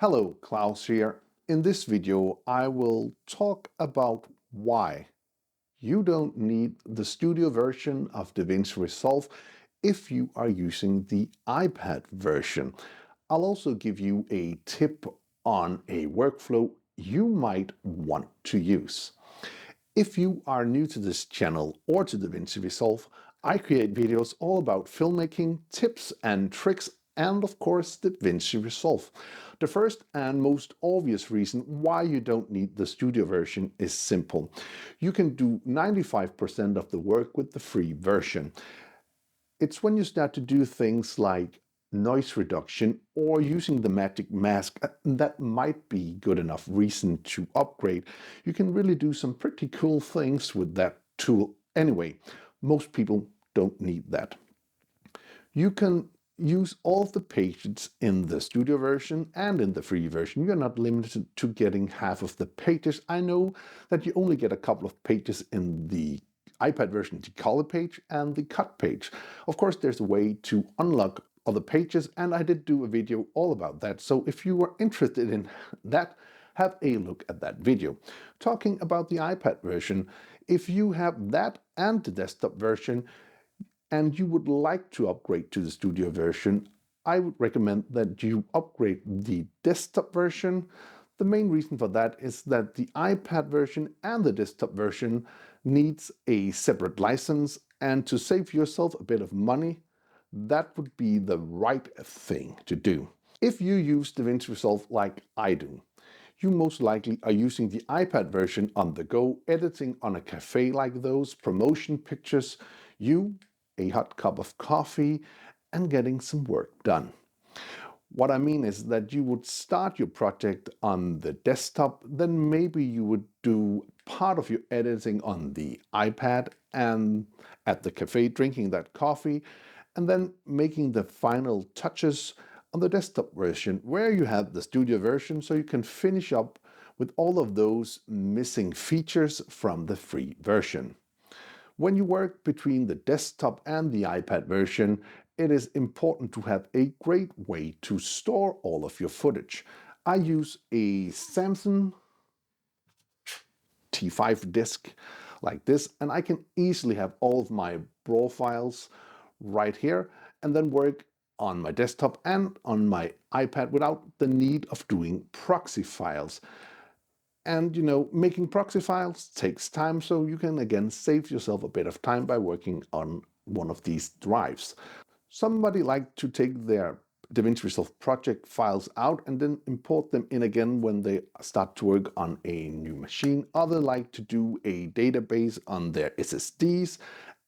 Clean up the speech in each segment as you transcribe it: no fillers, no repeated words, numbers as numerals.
Hello, Klaus here. In this video, I will talk about why you don't need the studio version of DaVinci Resolve if you are using the iPad version. I'll also give you a tip on a workflow you might want to use. If you are new to this channel or to DaVinci Resolve, I create videos all about filmmaking, tips and tricks, and of course DaVinci Resolve. The first and most obvious reason why you don't need the studio version is simple. You can do 95% of the work with the free version. It's when you start to do things like noise reduction or using the magic mask that might be good enough reason to upgrade. You can really do some pretty cool things with that tool. Anyway, most people don't need that. You can use all of the pages in the studio version and in the free version. You're not limited to getting half of the pages. I know that you only get a couple of pages in the iPad version, the color page and the cut page. Of course, there's a way to unlock other pages, and I did do a video all about that. So if you are interested in that, have a look at that video. Talking about the iPad version, if you have that and the desktop version, and you would like to upgrade to the studio version, I would recommend that you upgrade the desktop version. The main reason for that is that the iPad version and the desktop version needs a separate license, and to save yourself a bit of money, that would be the right thing to do. If you use DaVinci Resolve like I do, you most likely are using the iPad version on the go, editing on a cafe like those, promotion pictures, a hot cup of coffee, and getting some work done. What I mean is that you would start your project on the desktop, then maybe you would do part of your editing on the iPad and at the cafe drinking that coffee, and then making the final touches on the desktop version where you have the studio version, so you can finish up with all of those missing features from the free version. When you work between the desktop and the iPad version, it is important to have a great way to store all of your footage. I use a Samsung T5 disk like this, and I can easily have all of my RAW files right here and then work on my desktop and on my iPad without the need of doing proxy files. And making proxy files takes time, so you can again save yourself a bit of time by working on one of these drives. Somebody like to take their DaVinci Resolve project files out and then import them in again when they start to work on a new machine. Others like to do a database on their SSDs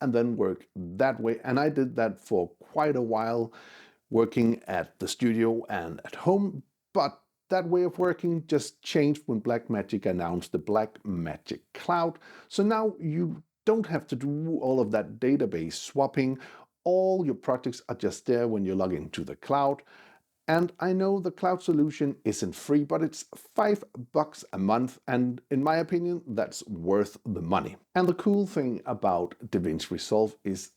and then work that way. And I did that for quite a while, working at the studio and at home, but that way of working just changed when Blackmagic announced the Blackmagic Cloud. So now you don't have to do all of that database swapping. All your projects are just there when you log into the cloud. And I know the cloud solution isn't free, but it's $5 a month. And in my opinion, that's worth the money. And the cool thing about DaVinci Resolve is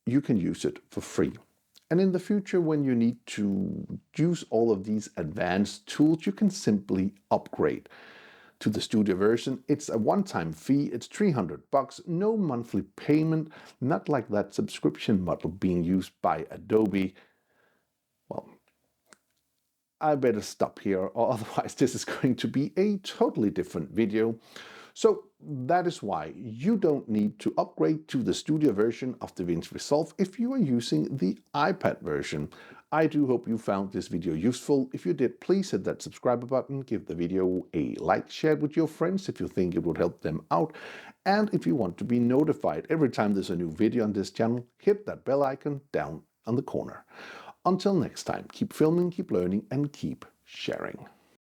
you can use it for free. And in the future, when you need to use all of these advanced tools, you can simply upgrade to the studio version. It's a one-time fee, it's $300, no monthly payment, not like that subscription model being used by Adobe. Well, I better stop here, or otherwise this is going to be a totally different video. So that is why you don't need to upgrade to the studio version of DaVinci Resolve if you are using the iPad version. I do hope you found this video useful. If you did, please hit that subscribe button, give the video a like, share it with your friends if you think it would help them out. And if you want to be notified every time there's a new video on this channel, hit that bell icon down on the corner. Until next time, keep filming, keep learning, and keep sharing.